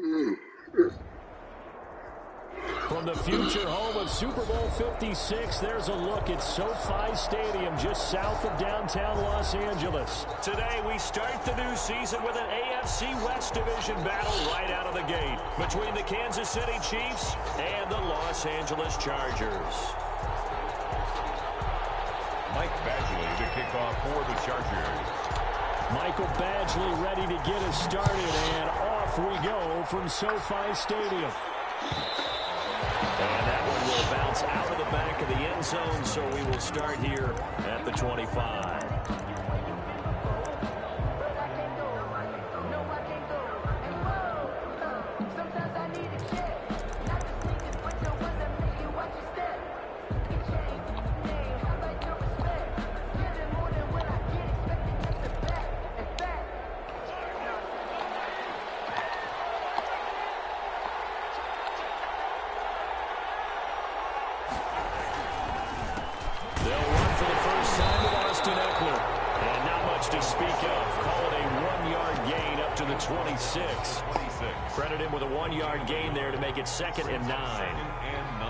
From the future home of Super Bowl 56, there's a look at SoFi Stadium just south of downtown Los Angeles. Today, we start the new season with an AFC West Division battle right out of the gate between the Kansas City Chiefs and the Los Angeles Chargers. Mike Badgley to kick off for the Chargers. Michael Badgley ready to get us started, and off we go from SoFi Stadium. And that one will bounce out of the back of the end zone, so we will start here at the 25. to the 26. Credit him with a 1-yard gain there to make it 2nd and 9. 2nd and 9.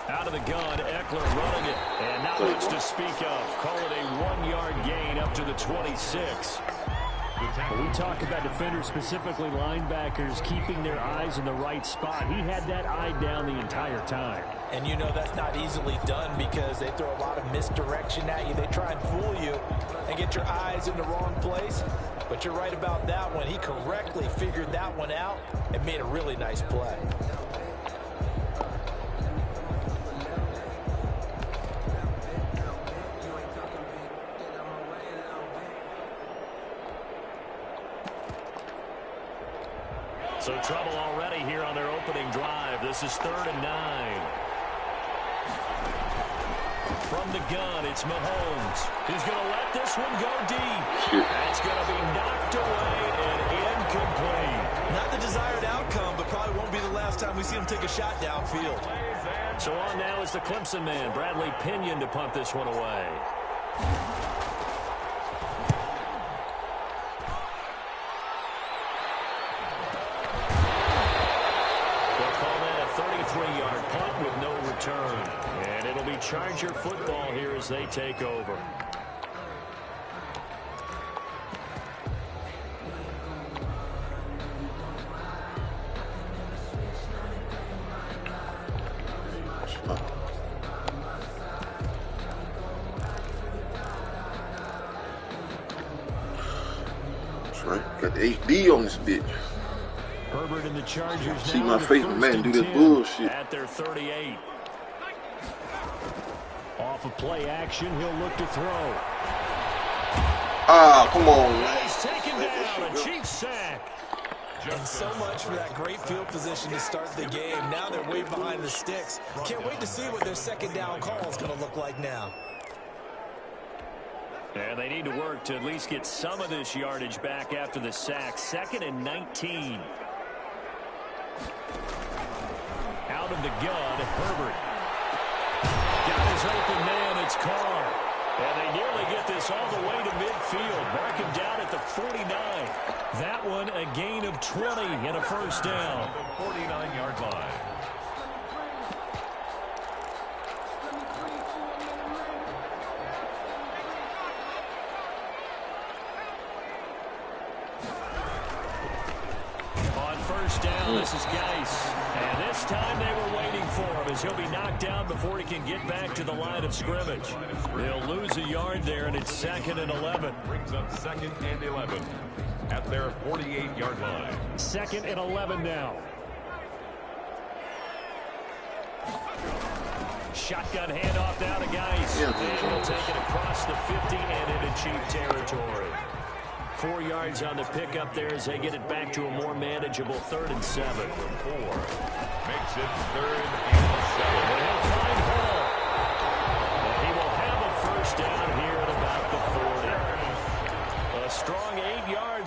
Out of the gun, Eckler running it, and not much to speak of. Call it a 1-yard gain up to the 26. When we talk about defenders, specifically linebackers, keeping their eyes in the right spot, he had that eye down the entire time. And you know that's not easily done because they throw a lot of misdirection at you. They try and fool you and get your eyes in the wrong place. But you're right about that one. He correctly figured that one out and made a really nice play. So trouble already here on their opening drive. This is 3rd and 9. From the gun, it's Mahomes. He's going to let this one go deep. That's going to be knocked away and incomplete. Not the desired outcome, but probably won't be the last time we see him take a shot downfield. So on now is the Clemson man, Bradley Pinion, to punt this one away. And it'll be Charger football here as they take over. That's right. Got the HD on this bitch. Herbert and the Chargers See now my favorite man do this bullshit. At their 38. Off of play action, he'll look to throw. Ah, come on, man. He's taken down, a Chiefs sack. And so much for that great field position to start the game. Now they're way behind the sticks. Can't wait to see what their 2nd down call is going to look like now. And they need to work to at least get some of this yardage back after the sack. 2nd and 19. Out of the gun, Herbert. Got his open man, it's Carr. And they nearly get this all the way to midfield. Mark him down at the 49. That one a gain of 20 and a 1st down. 49-yard line. On 1st down, this is Geis. And this time they were waiting for him as he'll be knocked down before he can get back to the line of scrimmage. They'll lose a yard there, and it's 2nd and 11. Brings up 2nd and 11 at their 48-yard line. 2nd and 11 now. Shotgun handoff now to Geis. And will take it across the 50 and into Chief territory. 4 yards on the pickup there as they get it back to a more manageable 3rd and 7. 4 makes it 3rd and 7. And he'll find Hall. And he will have a 1st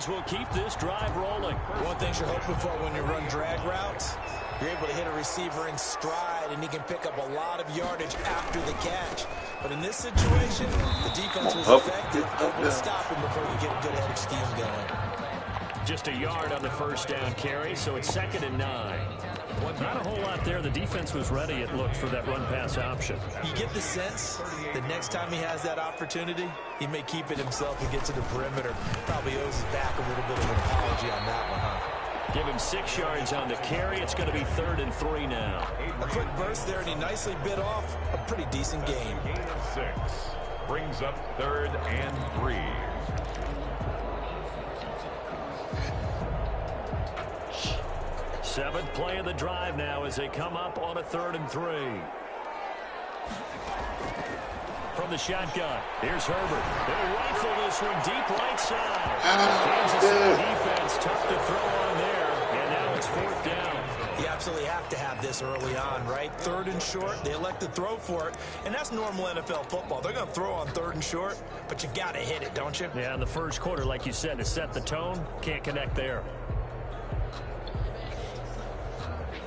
yards will keep this drive rolling. One thing you're hoping for when you run drag routes, you're able to hit a receiver in stride, and he can pick up a lot of yardage after the catch. But in this situation, the defense was effective, able to stop him before you get a good head of steam going. Just a yard on the first down carry, so it's 2nd and 9. Not a whole lot there. The defense was ready, it looked, for that run-pass option. You get the sense that next time he has that opportunity, he may keep it himself and get to the perimeter. Probably owes his back a little bit of an apology on that one, huh? Give him 6 yards on the carry. It's going to be 3rd and 3 now. A quick burst there, and he nicely bit off a pretty decent game. Gain of 6 brings up 3rd and 3. Seventh play of the drive now as they come up on a 3rd and 3. From the shotgun, here's Herbert. They'll rifle this one deep right side. Kansas City defense tough to throw on there, and now it's 4th down. You absolutely have to have this early on, right? 3rd and short, they elect to throw for it, and that's normal NFL football. They're going to throw on 3rd and short, but you got to hit it, don't you? Yeah, in the first quarter, like you said, to set the tone, can't connect there.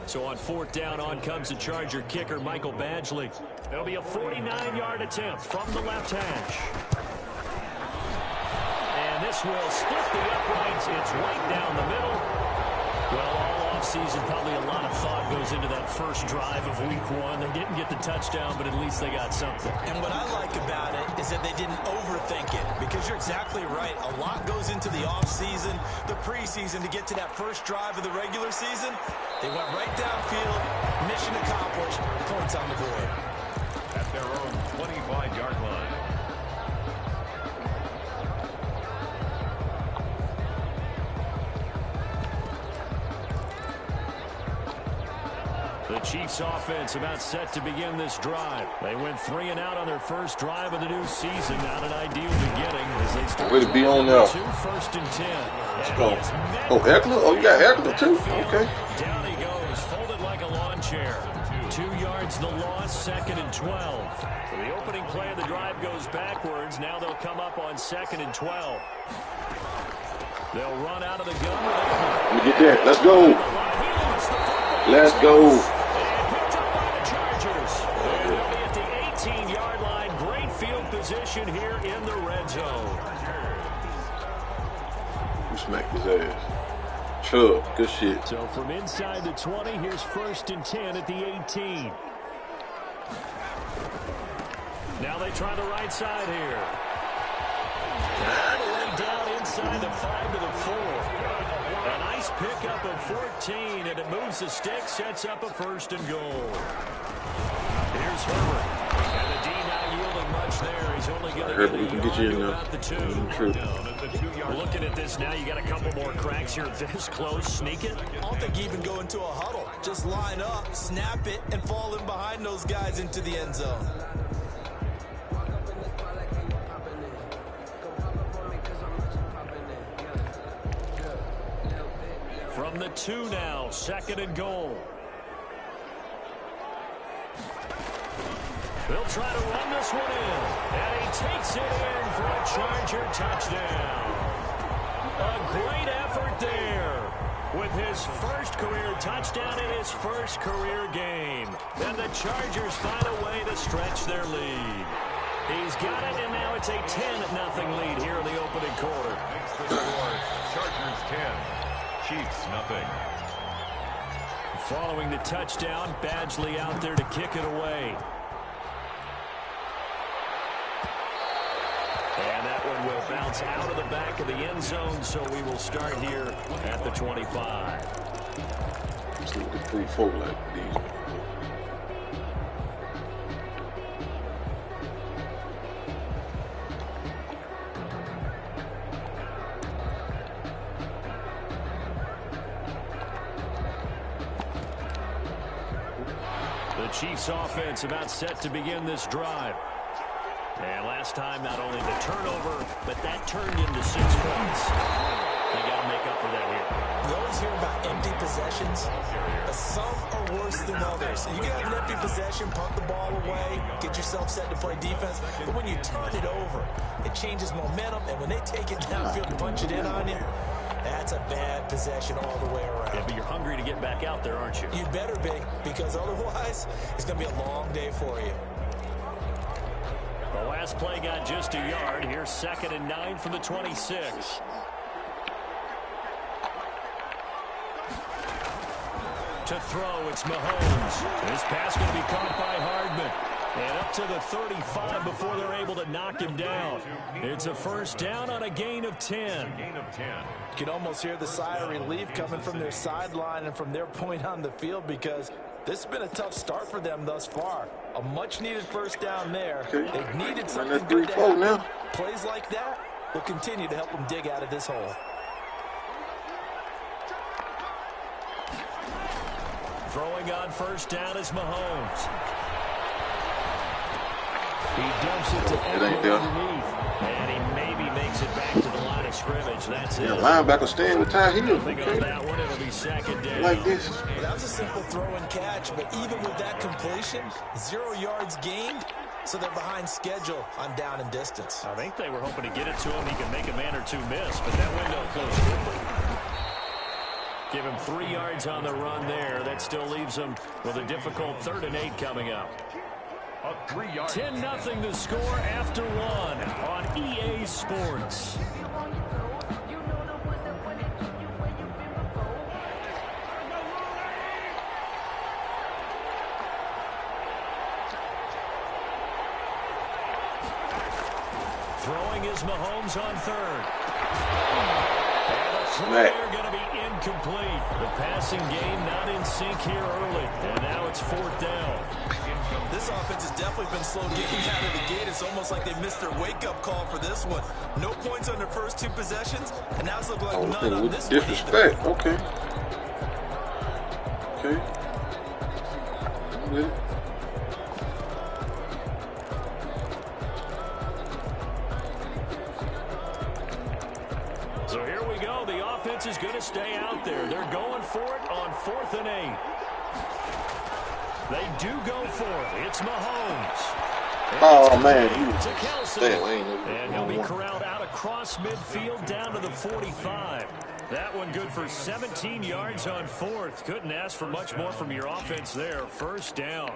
So on 4th down, on comes the Charger kicker, Michael Badgley. It'll be a 49-yard attempt from the left hash. And this will split the uprights. It's right down the middle. Well, all offseason, probably a lot of thought goes into that first drive of Week 1. They didn't get the touchdown, but at least they got something. And what I like about it is that they didn't overthink it, because you're exactly right. A lot goes into the offseason, the preseason, to get to that first drive of the regular season. They went right downfield, mission accomplished, points on the board. At their own 25-yard line. The Chiefs offense about set to begin this drive. They went 3 and out on their first drive of the new season. Not an ideal beginning as they start. Way to be on now. 1st and 10. Let's go. Oh, Eckler? Oh, you got Eckler too? Okay. Down he goes, folded like a lawn chair. 2 yards the loss, 2nd and 12. So the opening play of the drive goes backwards. Now they'll come up on 2nd and 12. They'll run out of the gun. Let me get that. Let's go. Let's go. They'll be at the 18-yard line. Great field position here in the red zone. Who smacked his ass? Chubb. Good shit. So from inside the 20, here's 1st and 10 at the 18. Now they try the right side here. All the way down inside the 5 to the 4. A nice pickup of 14, and it moves the stick, sets up a 1st and goal. Here's Herbert. And the D not yielding much there. He's only going to get you about the 2. Looking at this now, you got a couple more cracks here this close. Sneak it. I don't think you even go into a huddle. Just line up, snap it, and fall in behind those guys into the end zone. From the 2 now, 2nd and goal. They'll try to run this one in. And he takes it in for a Charger touchdown. A great effort there with his first career touchdown in his first career game. And the Chargers find a way to stretch their lead. He's got it, and now it's a 10-0 lead here in the opening quarter. Makes the score Chargers 10, Chiefs nothing. Following the touchdown, Badgley out there to kick it away. And that one will bounce out of the back of the end zone, so we will start here at the 25. Just look at 3-4 like these. The Chiefs offense about set to begin this drive. And last time, not only the turnover, but that turned into 6 points. They got to make up for that here. You always hear about empty possessions, but some are worse than others. You can have an empty possession, punt the ball away, get yourself set to play defense, but when you turn it over, it changes momentum, and when they take it downfield and punch it in on you, that's a bad possession all the way around. Yeah, but you're hungry to get back out there, aren't you? You better be, because otherwise, it's going to be a long day for you. The last play got just a yard. Here's 2nd and 9 from the 26. To throw, it's Mahomes. This pass going to be caught by Hardman. And up to the 35 before they're able to knock him down. It's a first down on a gain of 10. You can almost hear the sigh of relief coming from their sideline and from their point on the field, because this has been a tough start for them thus far. A much-needed first down there. They've needed something good to happen. Now. Plays like that will continue to help them dig out of this hole. Throwing on first down is Mahomes. He dumps it to underneath. And he maybe makes it back to the line of scrimmage. That's it. Linebacker staying with Ty Hill. Okay. On that one, it'll be 2nd down. Like this. Well, that was a simple throw and catch, but even with that completion, 0 yards gained, so they're behind schedule on down and distance. I think they were hoping to get it to him. He can make a man or two miss, but that window closed quickly. Give him 3 yards on the run there. That still leaves him with a difficult 3rd and 8 coming up. 10-0 the score after 1 on EA Sports. Throwing is Mahomes on 3rd. And the throw going to be incomplete. The passing game not in sync here early. And now it's 4th down. This offense has definitely been slow getting out of the gate. It's almost like they missed their wake-up call for this one. No points on their first 2 possessions, and now it's looking like none on this one. Disrespect. Okay. Okay. Good. So here we go. The offense is going to stay out there. They're going for it on 4th and 8. They do go for it. It's Mahomes. Oh, man. To Kelsey. And he'll be corralled out across midfield down to the 45. That one good for 17 yards on 4th. Couldn't ask for much more from your offense there. First down.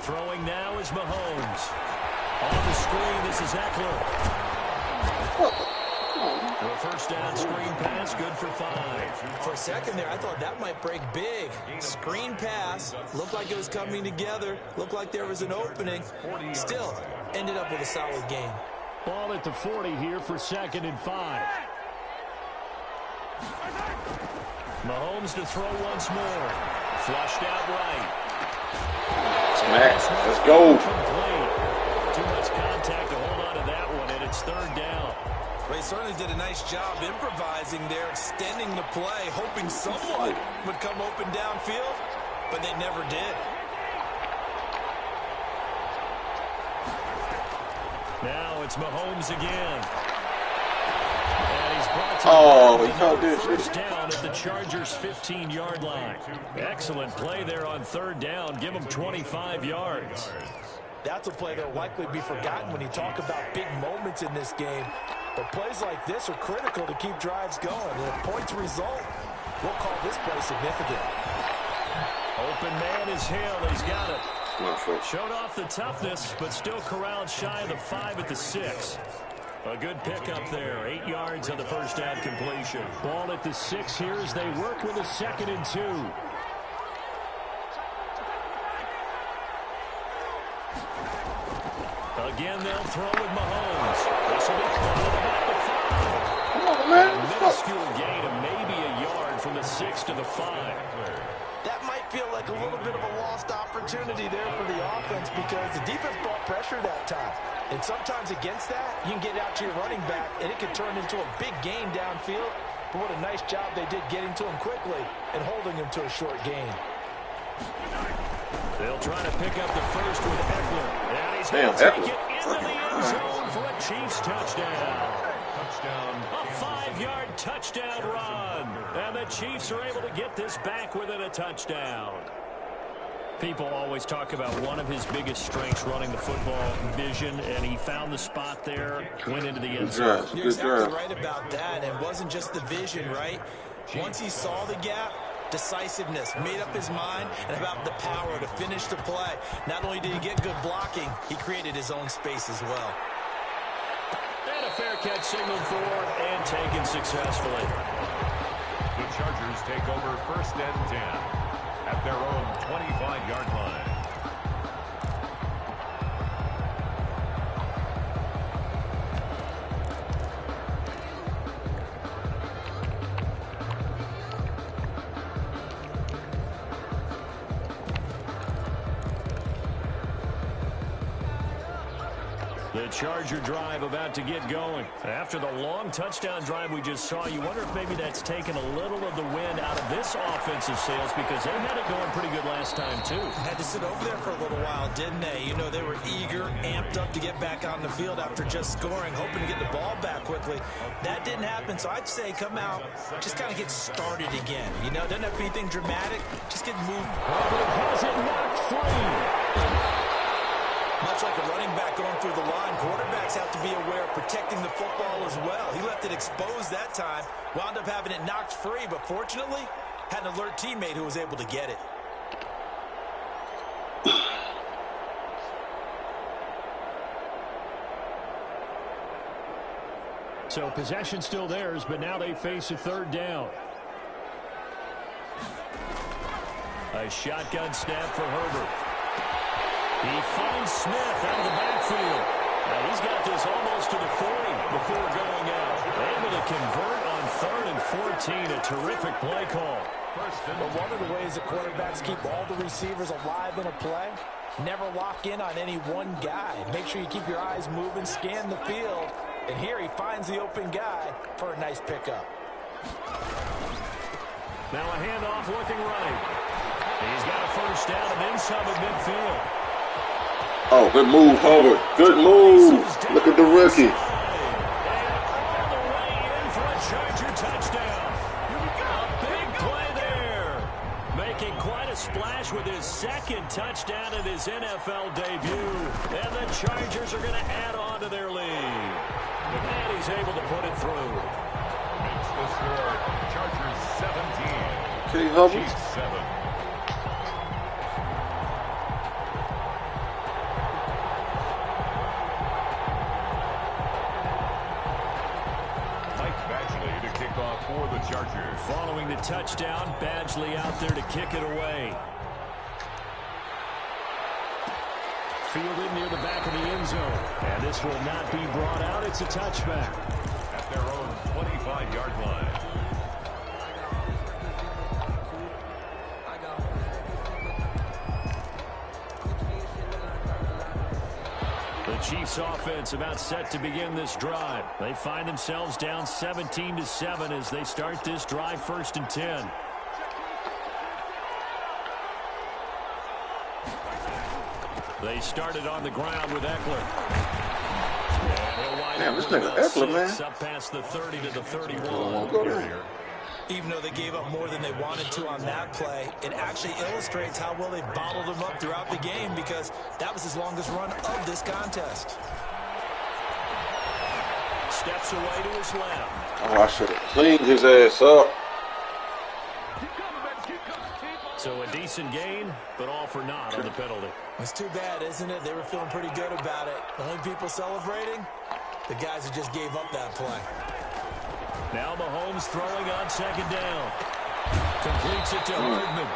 Throwing now is Mahomes. On the screen, this is Eckler. A first down screen pass, good for 5. For a second there, I thought that might break big. Screen pass, looked like it was coming together, looked like there was an opening. Still, ended up with a solid game. Ball at the 40 here for 2nd and 5. Mahomes to throw once more. Flushed out right. Let's go. Too much contact to hold on to that one, and it's 3rd down. They certainly did a nice job improvising there, extending the play, hoping someone would come open downfield, but they never did. Now it's Mahomes again. And he's brought to he caught this. First down at the Chargers' 15-yard line. Excellent play there on 3rd down. Give them 25 yards. That's a play that'll likely be forgotten when you talk about big moments in this game. But plays like this are critical to keep drives going. And if points result, we'll call this play significant. Open man is Hill. He's got it. Showed off the toughness, but still corralled shy of the 5 at the 6. A good pickup there. 8 yards on the first down completion. Ball at the 6 here as they work with a 2nd and 2. Again, they'll throw with Mahomes. This will be caught at about the 5. Come on, man. A minuscule gain of maybe a yard from the 6 to the 5. That might feel like a little bit of a lost opportunity there for the offense because the defense brought pressure that time. And sometimes against that, you can get out to your running back, and it can turn into a big gain downfield. But what a nice job they did getting to him quickly and holding him to a short gain. They'll try to pick up the first with Eckler. And he's Damn, going to take Eckler. it into the end zone for a Chiefs touchdown. A 5-yard touchdown run. And the Chiefs are able to get this back within a touchdown. People always talk about one of his biggest strengths running the football, vision, and he found the spot there, went into the end zone. You're exactly right about that. And it wasn't just the vision, right? Once he saw the gap, decisiveness, made up his mind, and about the power to finish the play. Not only did he get good blocking, he created his own space as well. And a fair catch signaled for and taken successfully. The Chargers take over 1st and 10 at their own 25-yard line. The Charger drive about to get going. After the long touchdown drive we just saw, you wonder if maybe that's taken a little of the wind out of this offensive sails because they had it going pretty good last time, too. Had to sit over there for a little while, didn't they? You know, they were eager, amped up to get back on the field after just scoring, hoping to get the ball back quickly. That didn't happen, so I'd say come out, just kind of get started again. You know, doesn't have to be anything dramatic, just get moved. Robert has it knocked free. Much like a running back going through the line, quarterbacks have to be aware of protecting the football as well. He left it exposed that time, wound up having it knocked free, but fortunately, had an alert teammate who was able to get it. So possession still theirs, but now they face a 3rd down. A shotgun snap for Herbert. He finds Smith out of the backfield. Now he's got this almost to the 40 before going out. Able to convert on 3rd and 14. A terrific play call. But one of the ways that quarterbacks keep all the receivers alive in a play, never lock in on any one guy. Make sure you keep your eyes moving, scan the field. And here he finds the open guy for a nice pickup. Now a handoff looking right. He's got a 1st down and then some at midfield. Oh, good move, Howard. Good move. Look at the rookie. And all the way in for a Charger touchdown. A big play there. Making quite a splash with his 2nd touchdown in his NFL debut. And the Chargers are going to add on to their lead. And he's able to put it through. Makes the score. Chargers 17. Okay, Hubble. Chiefs 7. For the Chargers. Following the touchdown, Badgley out there to kick it away. Fielded near the back of the end zone. And this will not be brought out. It's a touchback. At their own 25-yard line. The Chiefs offense about set to begin this drive. They find themselves down 17-7 as they start this drive 1st and 10. They started on the ground with Eckler. Damn, this nigga Eckler, man. Up past the 30 to the 31. Even though they gave up more than they wanted to on that play, it actually illustrates how well they bottled him up throughout the game because that was his longest run of this contest. Steps away to his left. Oh, I should have cleaned his ass up. So a decent gain, but all for naught on the penalty. It's too bad, isn't it? They were feeling pretty good about it. The only people celebrating, the guys who just gave up that play. Now Mahomes throwing on 2nd down. Completes it to Hardman.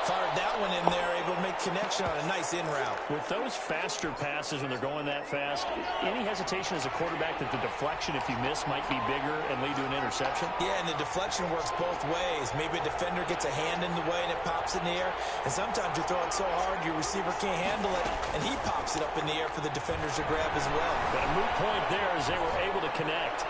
Fired that one in there, able to make connection on a nice in route. With those faster passes when they're going that fast, any hesitation as a quarterback that the deflection, if you miss, might be bigger and lead to an interception? Yeah, and the deflection works both ways. Maybe a defender gets a hand in the way and it pops in the air. And sometimes you throw it so hard your receiver can't handle it, and he pops it up in the air for the defenders to grab as well. But a moot point there as they were able to connect.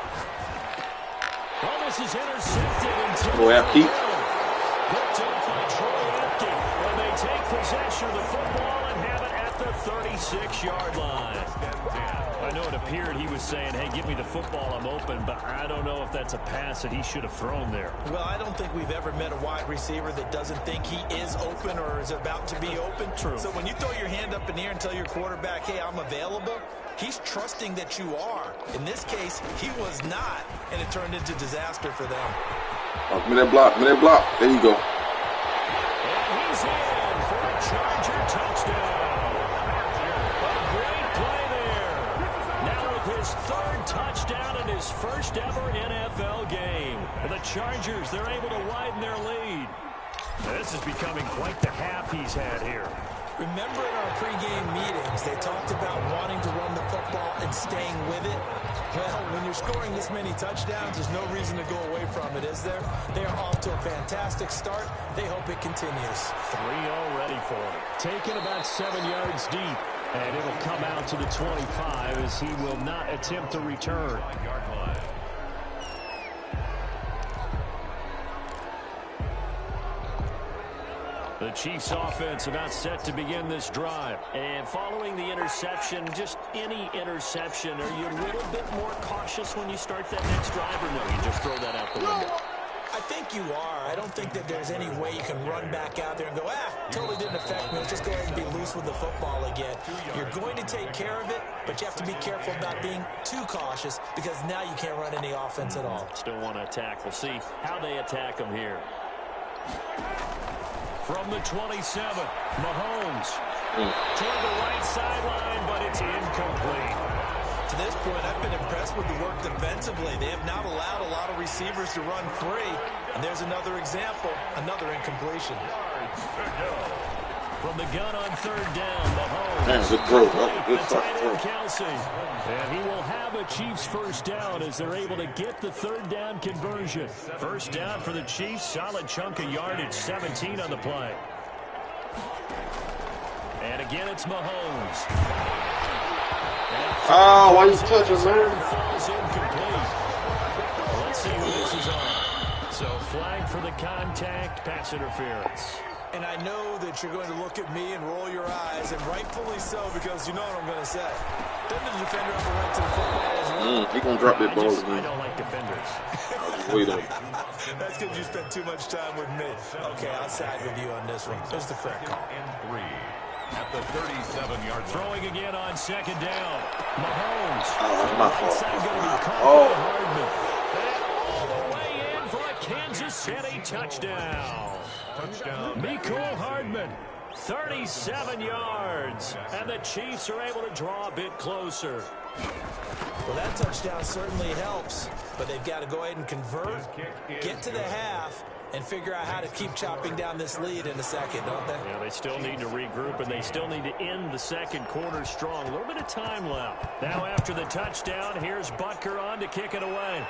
Well, pass is intercepted. Go out, Pete. Picked up by Troy Apke. And they take possession of the football and have it at the 36-yard line. I know it appeared he was saying, hey, give me the football, I'm open, but I don't know if that's a pass that he should have thrown there. Well, I don't think we've ever met a wide receiver that doesn't think he is open or is about to be open. True. So when you throw your hand up in the air and tell your quarterback, hey, I'm available, he's trusting that you are. In this case, he was not, and it turned into disaster for them. Oh, minute block. There you go. And he's in for a Charger touchdown. His third touchdown in his first ever NFL game. And the Chargers, they're able to widen their lead. Now, this is becoming quite the half he's had here. Remember in our pregame meetings, they talked about wanting to run the football and staying with it? Well, when you're scoring this many touchdowns, there's no reason to go away from it, is there? They are off to a fantastic start. They hope it continues. 3 already for him. Taken about 7 yards deep. And it'll come out to the 25 as he will not attempt to return. The Chiefs offense about set to begin this drive. And following the interception, just any interception, are you a little bit more cautious when you start that next drive, or no, you just throw that out the window? I think you are. I don't think that there's any way you can run back out there and go, totally didn't affect me. Let's just go ahead and be loose with the football again. You're going to take care of it, but you have to be careful about being too cautious because now you can't run any offense at all. Still want to attack. We'll see how they attack them here. From the 27, Mahomes toward the right sideline, but it's incomplete. To this point, I've been impressed with the work defensively. They have not allowed a lot of receivers to run free. And there's another example, another incompletion. From the gun on third down, Mahomes. That's a good throw. Good throw. Kelsey. And he will have a Chiefs first down as they're able to get the third down conversion. First down for the Chiefs. Solid chunk of yardage, 17 on the play. And again, it's Mahomes. Oh, why you touching, man? Falls incomplete. Let's see who this is on. So flag for the contact, pass interference. And I know that you're going to look at me and roll your eyes, and rightfully so, because you know what I'm going to say. Doesn't the defender have the right to the football as well? He's going to drop that ball again. I don't like defenders. Wait on. That's because you spent too much time with me. Okay, I'll side with you on this one. This is the correct call. At the 37-yard line. Throwing again on second down. Mahomes. Oh, my fault. Hardman. And all the way in for a Kansas City touchdown. Mecole Hardman, 37 yards. And the Chiefs are able to draw a bit closer. Well, that touchdown certainly helps, but they've got to go ahead and convert, get to the half, and figure out how to keep chopping down this lead in a second, don't they? Yeah, they still need to regroup, and they still need to end the second quarter strong. A little bit of time left. Now after the touchdown, here's Butker on to kick it away.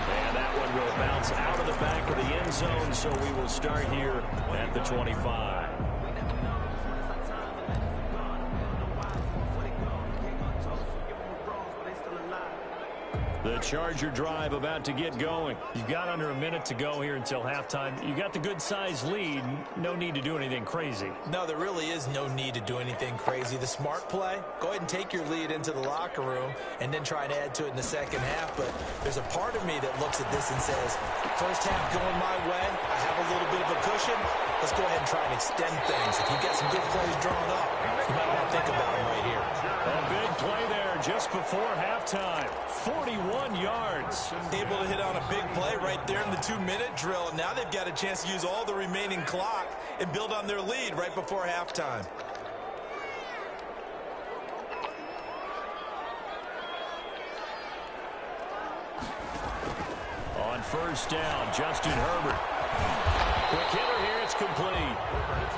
And that one will bounce out of the back of the end zone, so we will start here at the 25. The Charger drive about to get going. You've got under a minute to go here until halftime. You got the good-sized lead. No need to do anything crazy. No, there really is no need to do anything crazy. The smart play, go ahead and take your lead into the locker room and then try and add to it in the second half. But there's a part of me that looks at this and says, first half going my way, I have a little bit of a cushion. Let's go ahead and try and extend things. If you've got some good plays drawn up, you might want to think about them right here. A big play there just before halftime. 41 yards. Able to hit on a big play right there in the 2-minute drill. And now they've got a chance to use all the remaining clock and build on their lead right before halftime. On first down, Justin Herbert. Quick hitter here, it's complete.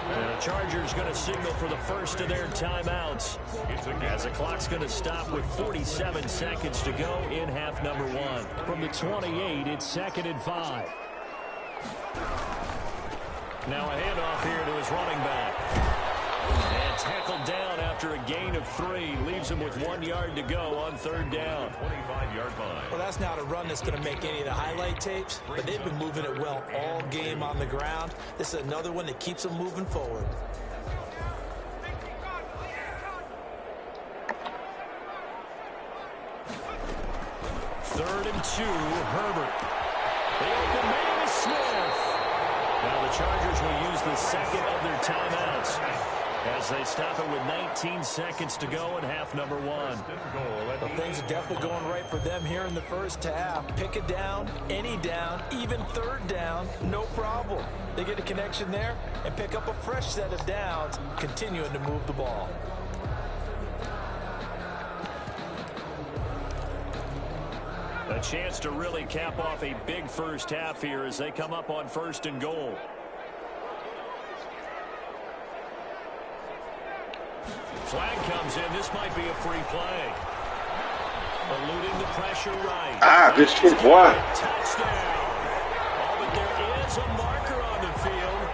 And the Chargers going to signal for the first of their timeouts as the clock's going to stop with 47 seconds to go in half number one. From the 28, it's 2nd and 5. Now a handoff here to his running back. And tackled down after a gain of 3. Leaves him with 1 yard to go on 3rd down. 25-yard line. Well, that's not a run that's going to make any of the highlight tapes, but they've been moving it well all game on the ground. This is another one that keeps them moving forward. Third and 2, Herbert. The open man is Smith. Now the Chargers will use the second of their timeouts as they stop it with 19 seconds to go in half number 1. Well, things are definitely going right for them here in the first half. Pick it down, any down, even 3rd down, no problem. They get a connection there and pick up a fresh set of downs, continuing to move the ball. A chance to really cap off a big first half here as they come up on 1st and goal. Flag comes in. This might be a free play. Eluding the pressure right. Ah, good shit, boy. Touchdown. Oh, but there is a marker on the field.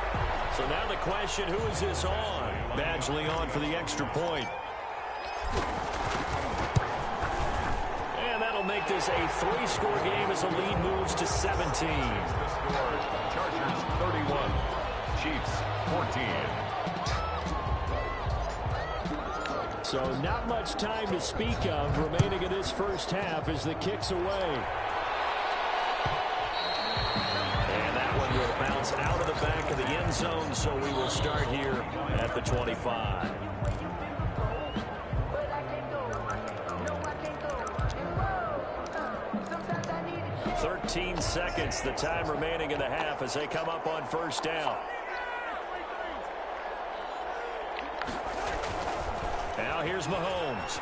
So now the question, who is this on? Badgley on for the extra point. And that'll make this a 3-score game as the lead moves to 17. The score, Chargers 31, Chiefs 14. So not much time to speak of remaining in this first half as the kick's away. And that one will bounce out of the back of the end zone, so we will start here at the 25. 13 seconds, the time remaining in the half as they come up on 1st down. Now here's Mahomes.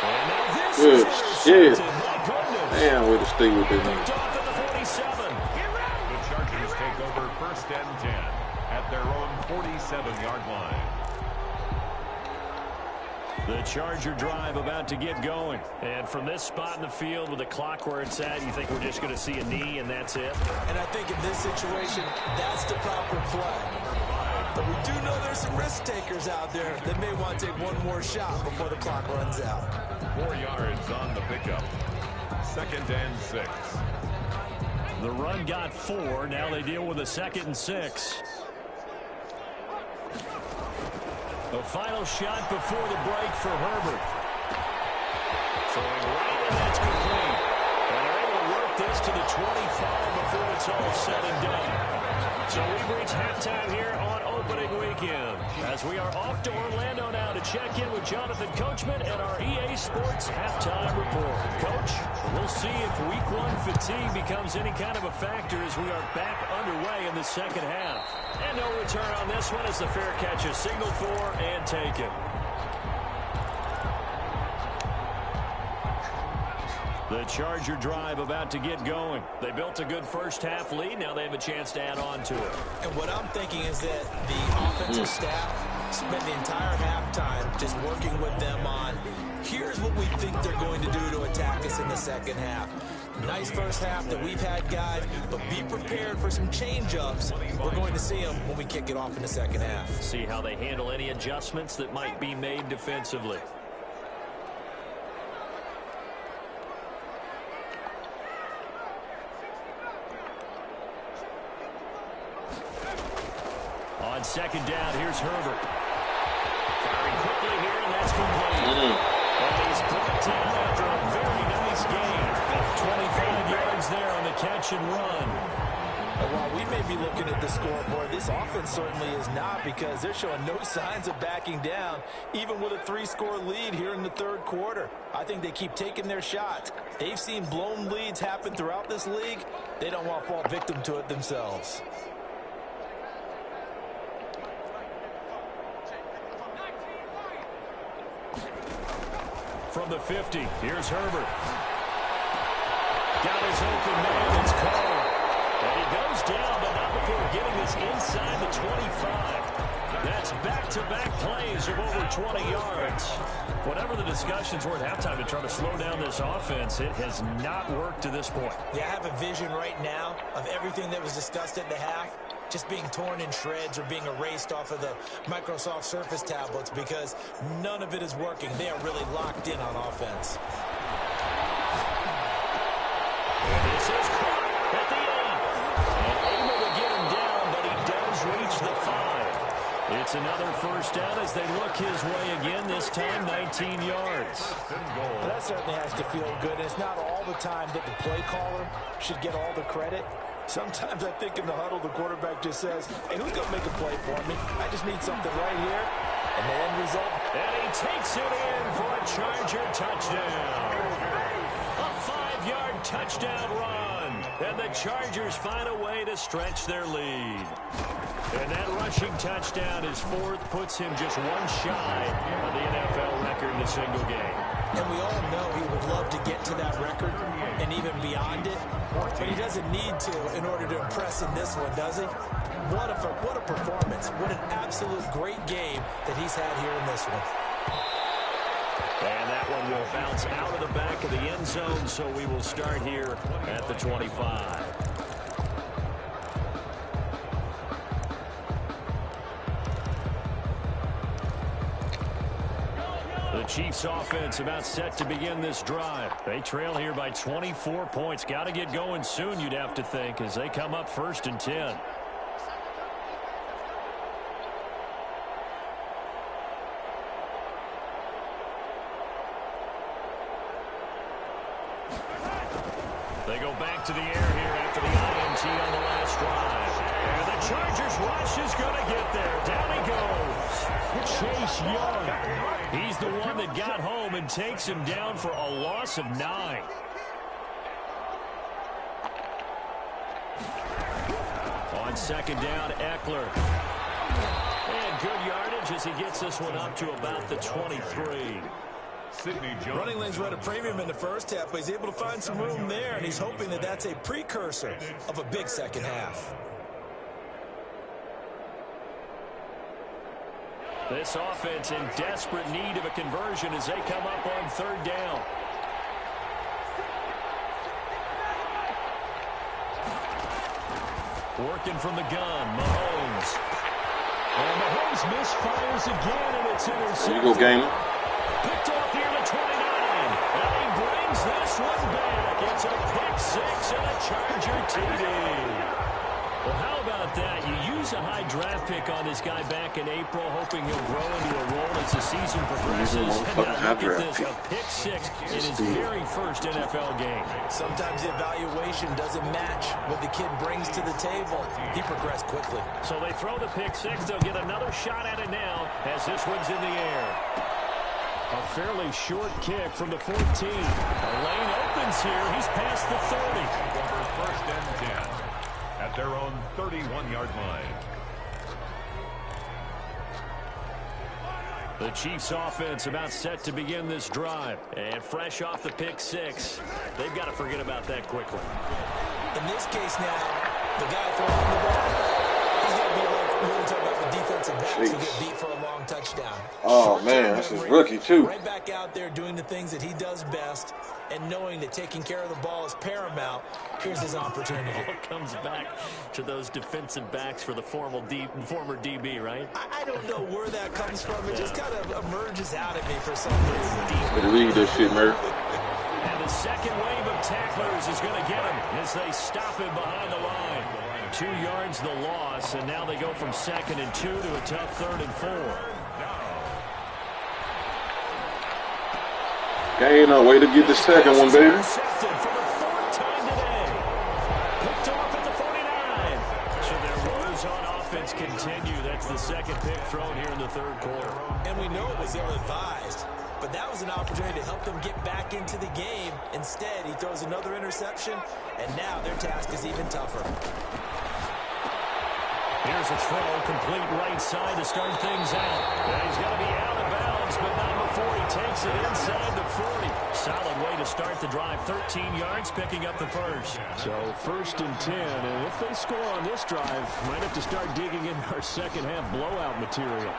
And now this Good is shit. My goodness. Damn, way to stay with it, man. Picked off at the 47. The Chargers take over 1st and 10 at their own 47-yard line. The Charger drive about to get going. And from this spot in the field with the clock where it's at, you think we're just going to see a knee and that's it? And I think in this situation, that's the proper play. But we do know there's some risk takers out there that may want to take one more shot before the clock runs out. 4 yards on the pickup. 2nd and 6. The run got 4. Now they deal with a 2nd and 6. The final shot before the break for Herbert. Throwing right, and that's complete. And they're able to work this to the 25 before it's all said and done. So we've reached halftime here on opening weekend as we are off to Orlando now to check in with Jonathan Coachman and our EA Sports halftime report. Coach, we'll see if week 1 fatigue becomes any kind of a factor as we are back underway in the second half. And no return on this one as the fair catch is signaled for and taken. The Charger drive about to get going. They built a good first half lead. Now they have a chance to add on to it. And what I'm thinking is that the offensive staff spent the entire halftime just working with them on, here's what we think they're going to do to attack us in the second half. Nice first half that we've had, guys, but be prepared for some change-ups. We're going to see them when we kick it off in the second half. See how they handle any adjustments that might be made defensively. On 2nd down, here's Herbert. Firing quickly here, and that's complete. And he's brought down after a very nice game. 25 yards there on the catch and run. And while we may be looking at the scoreboard, this offense certainly is not, because they're showing no signs of backing down, even with a 3-score lead here in the 3rd quarter. I think they keep taking their shots. They've seen blown leads happen throughout this league. They don't want to fall victim to it themselves. From the 50, here's Herbert. Got his open man, it's called. And he goes down, but not before getting this inside the 25. That's back-to-back plays of over 20 yards. Whatever the discussions were at halftime to try to slow down this offense, it has not worked to this point. Yeah, I have a vision right now of everything that was discussed at the half. just being torn in shreds or being erased off of the Microsoft Surface tablets because none of it is working. They are really locked in on offense. This is caught at the 8. And able to get him down, but he does reach the 5. It's another first down as they look his way again, this time 19 yards. Well, that certainly has to feel good. It's not all the time that the play caller should get all the credit. Sometimes I think in the huddle, the quarterback just says, hey, who's going to make a play for me? I just need something right here. And the end result. And he takes it in for a Charger touchdown. A 5-yard touchdown run. And the Chargers find a way to stretch their lead. And that rushing touchdown, his 4th, puts him just one shy of the NFL record in a single game. And we all know he would love to get to that record and even beyond it. But he doesn't need to in order to impress in this one, does he? What a performance. What an absolute great game that he's had here in this one. And that one will bounce out of the back of the end zone, so we will start here at the 25. The Chiefs offense about set to begin this drive. They trail here by 24 points. Got to get going soon, you'd have to think, as they come up 1st and 10. They go back to the air here after the INT on the last drive. And the Chargers rush is going to get there. Down he goes. Chase Young. He's the one that got home and takes him down for a loss of 9. On 2nd down, Eckler. And good yardage as he gets this one up to about the 23. Running lanes were at a premium in the first half, but he's able to find some room there, and he's hoping that that's a precursor of a big second half. This offense in desperate need of a conversion as they come up on 3rd down. Working from the gun, Mahomes. And Mahomes misfires again, and it's intercepted. There you go, Gamer. Picked off here to 29. And he brings this one back. It's a pick-6 and a Charger TD. Well, how about that? You use a high draft pick on this guy back in April, hoping he'll grow into a role as the season progresses. And now look at this, a pick-6 in his very first NFL game. Sometimes the evaluation doesn't match what the kid brings to the table. He progressed quickly. So they throw the pick-6. They'll get another shot at it now as this one's in the air. A fairly short kick from the 14. A lane opens here. He's past the 30. Over 1st and 10 at their own 31-yard line. The Chiefs offense about set to begin this drive. And fresh off the pick-6. They've got to forget about that quickly. In this case now, the guy throwing the ball, he's going to be like, we're talking about the defensive backs who get beat for a long touchdown. Oh, man, that's his rookie, too. Right back out there doing the things that he does best and knowing that taking care of the ball is paramount. Here's his opportunity. All comes back to those defensive backs for the former DB, right? I don't know where that comes from. It just kind of emerges out of me for some reason. Better read this shit, Murph. And the second wave of tacklers is going to get him as they stop him behind the line. 2 yards the loss, and now they go from 2nd and 2 to a tough 3rd and 4. Okay, no way to get the second one, baby. Intercepted for the 4th time today. Picked off at the 49. So their woes on offense continue. That's the second pick thrown here in the 3rd quarter. And we know it was ill-advised, but that was an opportunity to help them get back into the game. Instead, he throws another interception, and now their task is even tougher. Here's a throw, complete right side to start things out. And he's going to be out of bounds, but not before he takes it inside the 40. Solid way to start the drive. 13 yards, picking up the first. So 1st and 10, and if they score on this drive, might have to start digging in our second half blowout material.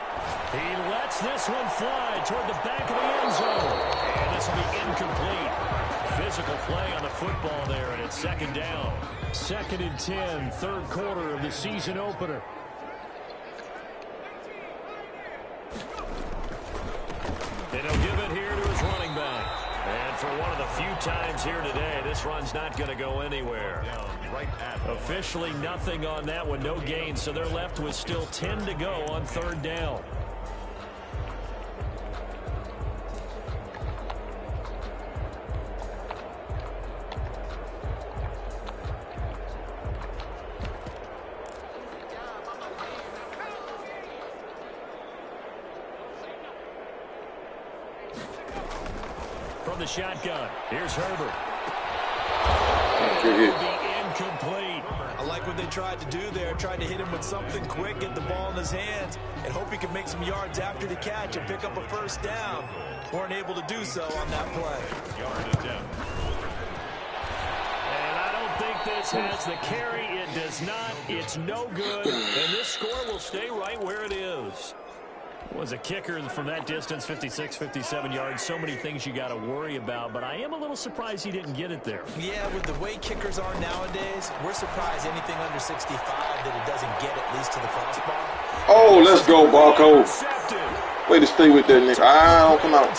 He lets this one fly toward the back of the end zone. And this will be incomplete. physical play on the football there, and it's second down. 2nd and 10, third quarter of the season opener. And he'll give it here to his running back. And for one of the few times here today, this run's not going to go anywhere. Officially nothing on that one, no gain, so they're left with still 10 to go on third down. From the shotgun, here's Herbert. Incomplete. I like what they tried to do there. Tried to hit him with something quick, get the ball in his hands, and hope he can make some yards after the catch and pick up a first down. Weren't able to do so on that play. Yard attempt. And I don't think this has the carry. It does not. It's no good. And this score will stay right where it is. Was a kicker from that distance, 56, 57 yards. So many things you got to worry about, but I am a little surprised he didn't get it there. Yeah, with the way kickers are nowadays, we're surprised anything under 65 that it doesn't get at least to the crossbar. Oh, let's go, Barco. Way to stay with that nigga. Ah, come out.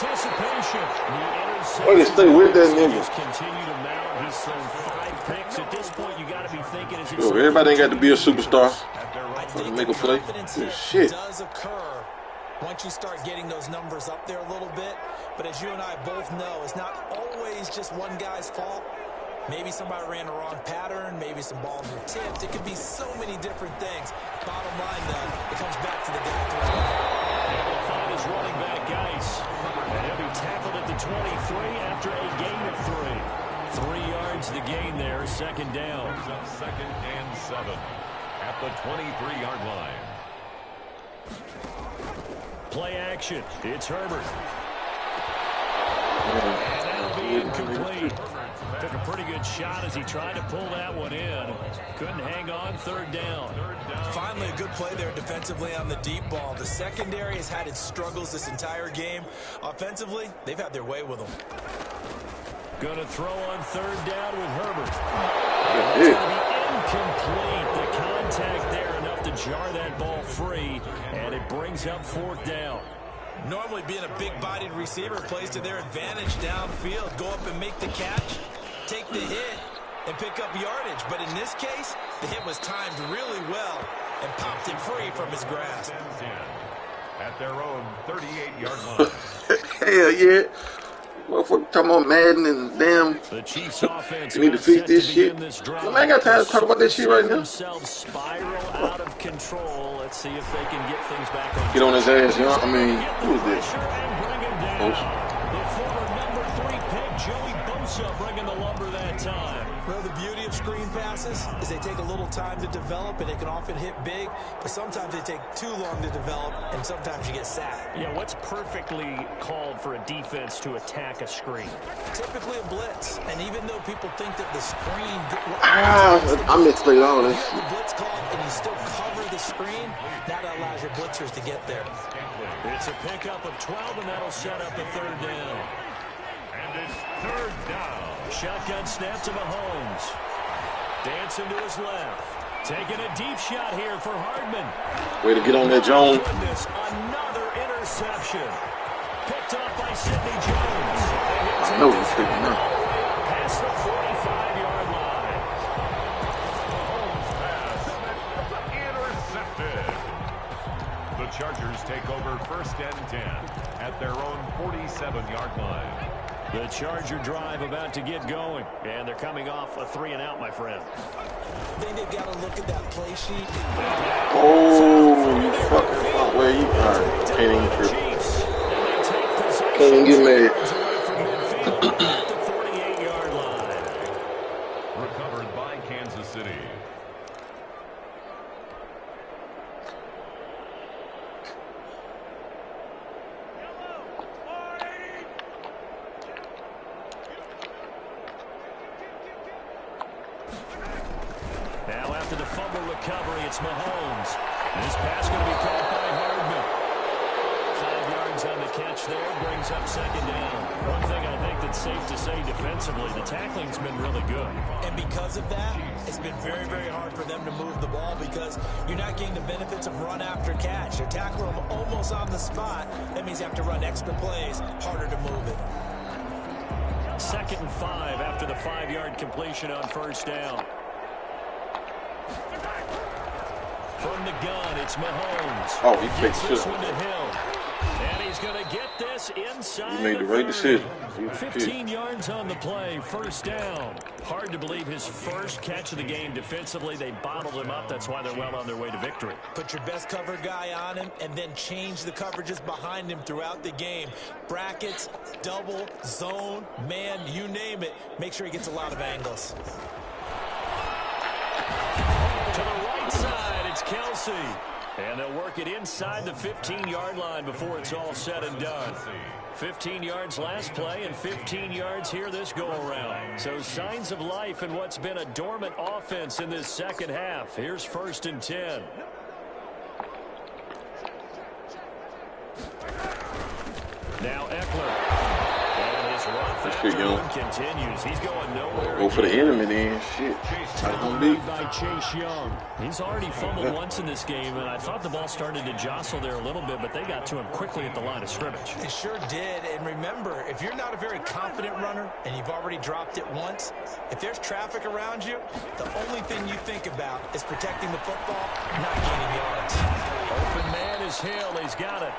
Way to stay with that nigga. Continue to mount. He's thrown 5 picks. At this point, you got to be thinking, is it Yo, everybody ain't got to be a superstar. I think Make a play. Good Shit. Does occur once you start getting those numbers up there a little bit. But as you and I both know, it's not always just one guy's fault. Maybe somebody ran the wrong pattern. Maybe some balls were tipped. It could be so many different things. Bottom line, though, it comes back to the guy throwing. He'll find his running back, Geis. And he'll be tackled at the 23 after a gain of 3. 3 yards the gain there, second down. 2nd and 7 at the 23-yard line. Play action. It's Herbert. And that'll be incomplete. Took a pretty good shot as he tried to pull that one in. Couldn't hang on, third down. Finally, a good play there defensively on the deep ball. The secondary has had its struggles this entire game. Offensively, they've had their way with them. Going to throw on third down with Herbert. It's going to be incomplete. The contact there enough to jar that ball free, and it brings up fourth down. Normally being a big-bodied receiver plays to their advantage downfield. Go up and make the catch, take the hit, and pick up yardage. But in this case, the hit was timed really well and popped it free from his grasp. At their own 38-yard line. Hell yeah. Motherfucker talking about Madden and damn. The Chiefs offense you need to fix this shit. Man, I got time to talk about this shit right now. Spiral out of control. Let's see if they can get things back on. Get on his ass, you know? I mean, who is this? The former number 3 pick, Joey Bosa, bringing the lumber that time. Well, the beauty of screen passes is they take a little time to develop, and they can often hit big, but sometimes they take too long to develop, and sometimes you get sacked. Yeah, what's perfectly called for a defense to attack a screen? Typically a blitz, and even though people think that the screen... I mixed it all this. The blitz call, and you still cover the screen, that allows your blitzers to get there. It's a pickup of 12, and that'll set up the third down. And it's third down. Shotgun snap to Mahomes. Dancing to his left. Taking a deep shot here for Hardman. Way to get on that, Jones. Goodness, another interception. Picked up by Sidney Jones. I know he's picking up. Past the 45-yard line. Intercepted. The Chargers take over 1st and 10 at their own 47-yard line. The Charger drive about to get going, and they're coming off a 3-and-out, my friend. I think they've got to look at that play sheet. Oh, you fucking fuck. Where you are? Can't even trip. Can't even get mad. At the 48-yard line. Recovered by Kansas City. Now after the fumble recovery, it's Mahomes. This pass going to be caught by Hardman. 5 yards on the the catch there brings up second down. One thing I think that's safe to say defensively, the tackling's been really good. And because of that, it's been very, very hard for them to move the ball because you're not getting the benefits of run after catch. You tackle them almost on the spot. That means you have to run extra plays, harder to move it. 2nd and 5 after the 5-yard completion on first down. From the gun, it's Mahomes. Oh, he gets picked this it. one to Hill. And he's going to get this inside. He made the right 30. decision. 15 yards on the play, first down. Hard to believe his first catch of the game defensively. They bottled him up. That's why they're well on their way to victory. Put your best cover guy on him and then change the coverages behind him throughout the game. Brackets, double, zone, man, you name it. Make sure he gets a lot of angles. To the right side, it's Kelsey. And they'll work it inside the 15-yard line before it's all said and done. 15 yards last play and 15 yards here this go-around. So signs of life in what's been a dormant offense in this second half. Here's 1st and 10. Now Eckler. And his run continues. He's going nowhere. Go for the enemy then. Shit. That's gonna be. By Chase Young. He's already fumbled once in this game, and I thought the ball started to jostle there a little bit, but they got to him quickly at the line of scrimmage. It sure did. And remember, if you're not a very confident runner and you've already dropped it once, if there's traffic around you, the only thing you think about is protecting the football, not gaining yards. Open man is Hill. He's got it.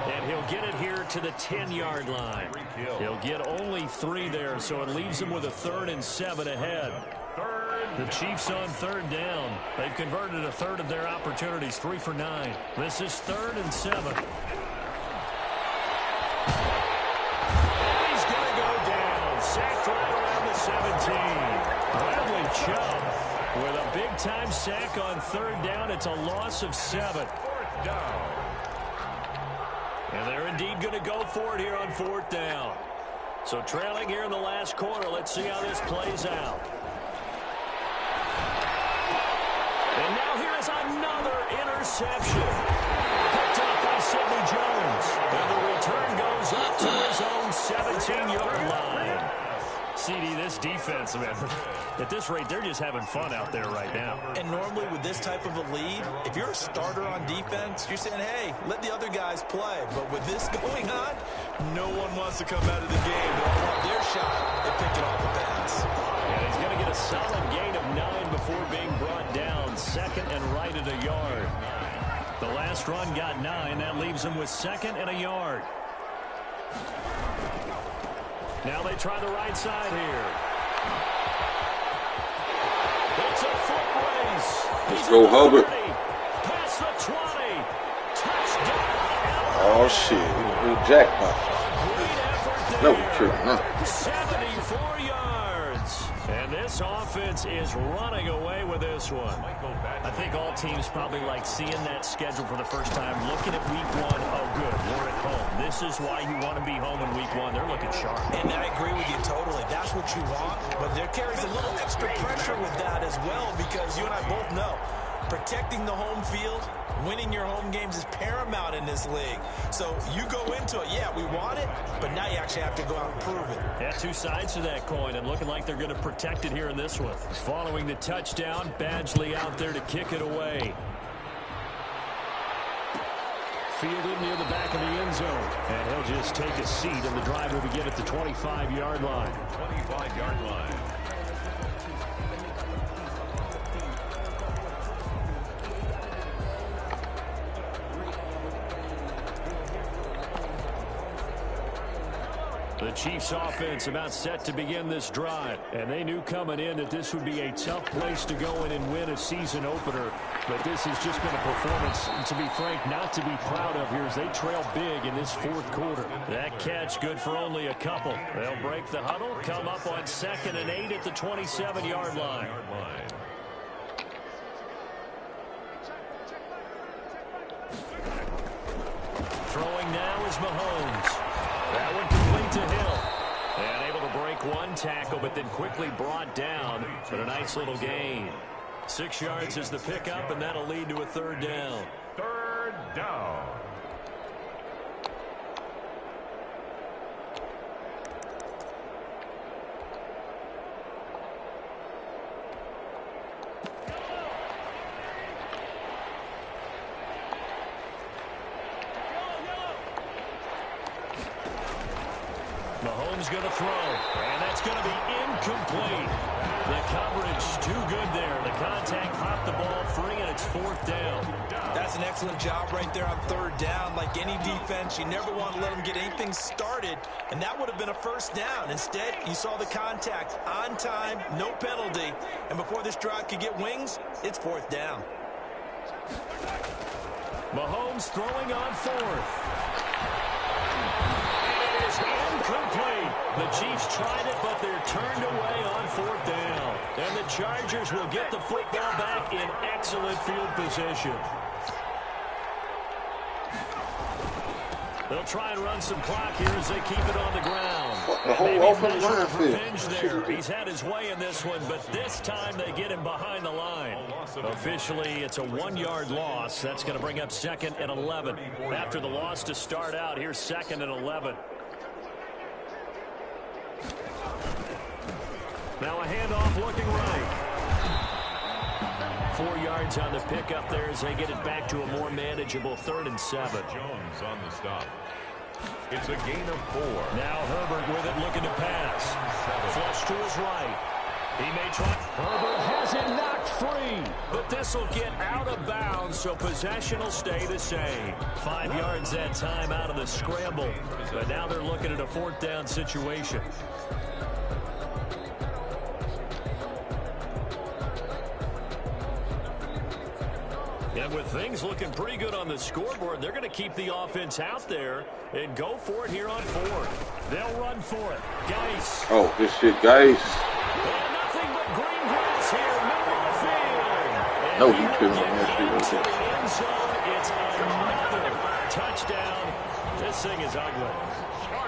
And he'll get it here to the 10-yard line. He'll get only 3 there, so it leaves him with a 3rd and 7 ahead. The Chiefs on 3rd down. They've converted a third of their opportunities, 3 for 9. This is 3rd and 7. And he's going to go down. Sacked right around the 17. Bradley Chubb with a big-time sack on 3rd down. It's a loss of 7. 4th down. And they're indeed going to go for it here on 4th down. So trailing here in the last quarter. Let's see how this plays out. And now here is another interception. Picked up by Sidney Jones. And the return goes up to his own 17-yard line. CD, this defense, man, at this rate, they're just having fun out there right now. And normally with this type of a lead, if you're a starter on defense, you're saying, hey, let the other guys play. But with this going on, no one wants to come out of the game. They all want their shot at picking off the pass. And he's going to get a solid gain of 9 before being brought down. 2nd and right at a yard. The last run got 9. That leaves him with 2nd and a yard. Now they try the right side here. It's a foot race. Let's go, Hubbard. Past the 20. Touchdown. Oh, shit. Jackpot. No, true. 74 yards. And this offense is running away with this one. I think all teams probably like seeing that schedule for the first time, looking at week 1. Oh, good, we're at home. This is why you want to be home in week 1. They're looking sharp. And I agree with you totally. That's what you want. But there carries a little extra pressure with that as well because you and I both know protecting the home field, winning your home games is paramount in this league. So you go into it, yeah, we want it, but now you actually have to go out and prove it. Yeah, 2 sides to that coin, and looking like they're going to protect it here in this one. Following the touchdown, Badgley out there to kick it away. Fielded near the back of the end zone. And he'll just take a seat, and the drive will begin at the 25-yard line. 25-yard line. The Chiefs offense about set to begin this drive. And they knew coming in that this would be a tough place to go in and win a season opener. But this has just been a performance, to be frank, not to be proud of here as they trail big in this 4th quarter. That catch good for only a couple. They'll break the huddle, come up on 2nd and 8 at the 27-yard line. Throwing now is Mahomes. That one complete to Hill. And able to break 1 tackle, but then quickly brought down. But a nice little gain. 6 yards is the pickup, and that'll lead to a 3rd down. 3rd down. Williams going to throw, and that's going to be incomplete. The coverage too good there. The contact popped the ball free, and it's 4th down. That's an excellent job right there on 3rd down. Like any defense, you never want to let them get anything started, and that would have been a 1st down. Instead, you saw the contact on time, no penalty, and before this drive could get wings, it's 4th down. Mahomes throwing on 4th. It is incomplete. The Chiefs tried it, but they're turned away on 4th down. And the Chargers will get the football back in excellent field position. They'll try and run some clock here as they keep it on the ground. The whole offensive line revenge there. He's had his way in this one, but this time they get him behind the line. Officially, it's a 1-yard loss. That's going to bring up 2nd and 11. After the loss to start out, here's 2nd and 11. Now a handoff looking right. 4 yards on the pickup there as they get it back to a more manageable 3rd and 7. Jones on the stop. It's a gain of 4. Now Herbert with it looking to pass. Flush to his right. He may try. Herbert has it knocked free. But this will get out of bounds, so possession will stay the same. 5 yards that time out of the scramble. But now they're looking at a 4th down situation. And with things looking pretty good on the scoreboard, they're going to keep the offense out there and go for it here on 4th. They'll run for it. Geis. Oh, this shit, guys. And nothing but green grass here, middle of the field. And No, you couldn't on that into shit. the end zone. It's another touchdown. This thing is ugly.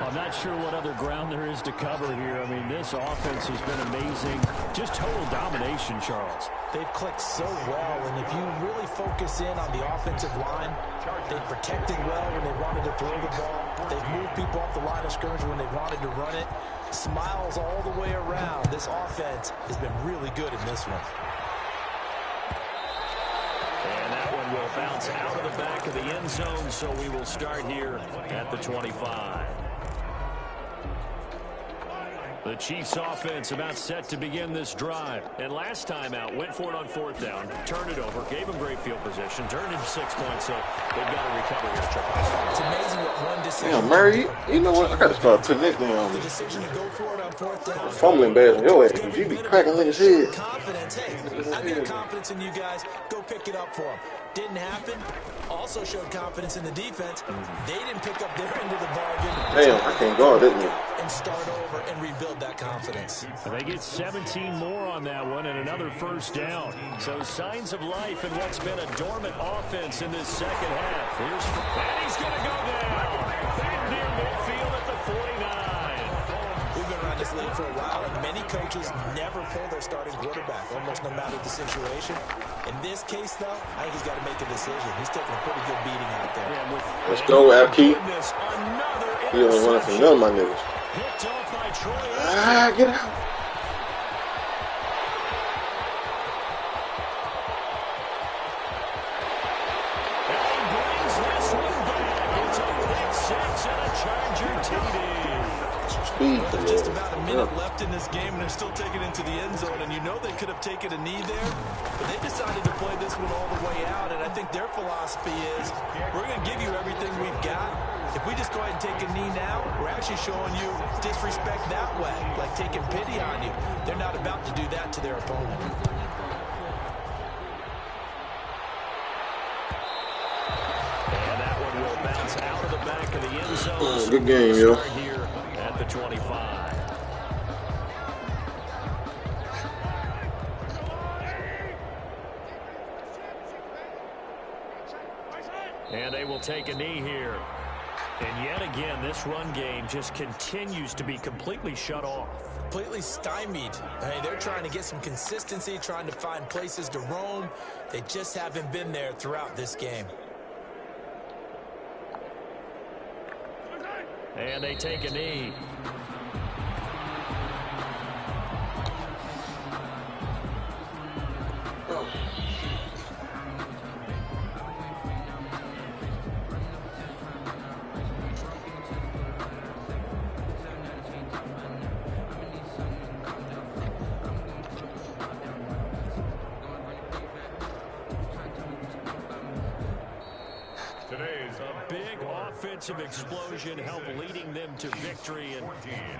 I'm not sure what other ground there is to cover here. I mean, this offense has been amazing. Just total domination, Charles. They've clicked so well, and if you really focus in on the offensive line, they've protected well when they wanted to throw the ball. They've moved people off the line of scrimmage when they wanted to run it. Smiles all the way around. This offense has been really good in this one. And that one will bounce out of the back of the end zone, so we will start here at the 25. The Chiefs offense about set to begin this drive. And last time out, went for it on 4th down, turned it over, gave them great field position, turned into 6 points, so they've got to recover here, Charles. It's amazing what one decision. Damn, Murray, you know what? I got to start putting that down. The decision to go for it on 4th down. Fumbling bad on your ass because you be cracking niggas' head. Confidence. Hey, I got confidence in you guys. Go pick it up for them. Didn't happen. Also showed confidence in the defense. They didn't pick up their end of the bargain. Damn, I can't guard, didn't you? And start over and rebuild that confidence. They get 17 more on that one and another 1st down. So signs of life in what's been a dormant offense in this second half. And he's going to go down. Back near midfield at the 49. We've been around this league for a while, and many coaches never pull their starting quarterback, almost no matter the situation. In this case, though, I think he's got to make a decision. He's taking a pretty good beating out there. Let's go, Apke. He only running from none of my niggas. Picked off by Troy. Get out. And he brings this one back. It's a pick 6 and a Charger TD. Speed. There's just about a minute left in this game, and they're still taking it into the end zone. And you know they could have taken a knee there, but they decided to play this one all the way out. And I think their philosophy is, we're going to give you everything we've got. If we just go ahead and take a knee now, we're actually showing you disrespect that way, like taking pity on you. They're not about to do that to their opponent. And that one will bounce out of the back of the end zone. Good game, yo. Here at the 25. And they will take a knee here. And yet again, this run game just continues to be completely shut off. Completely stymied. Hey, they're trying to get some consistency, trying to find places to roam. They just haven't been there throughout this game. And they take a knee. offensive explosion help leading them to victory. And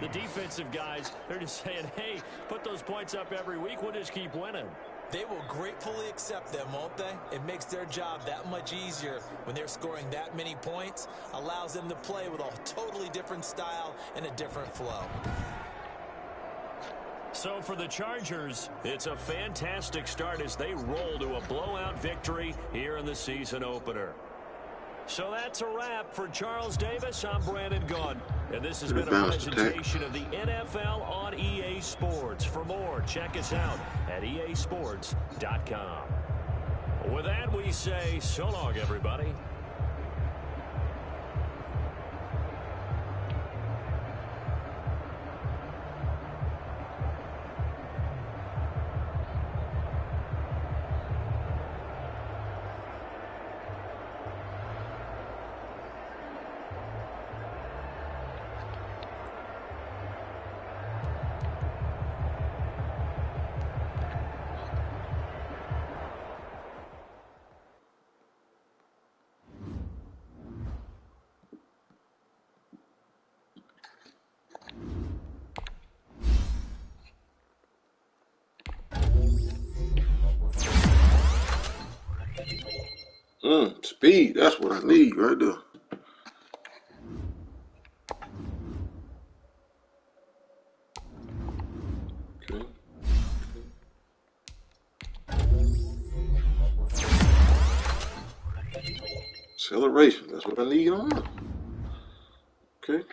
the defensive guys, they're just saying, hey, put those points up every week. We'll just keep winning. They will gratefully accept them, won't they? It makes their job that much easier when they're scoring that many points. Allows them to play with a totally different style and a different flow. So for the Chargers, it's a fantastic start as they roll to a blowout victory here in the season opener. So that's a wrap for Charles Davis. I'm Brandon Gaudin, and this has been a presentation of the NFL on EA Sports. For more, check us out at easports.com. With that, we say so long, everybody. Speed, that's what I need right there. Okay. Acceleration, that's what I need on. Okay.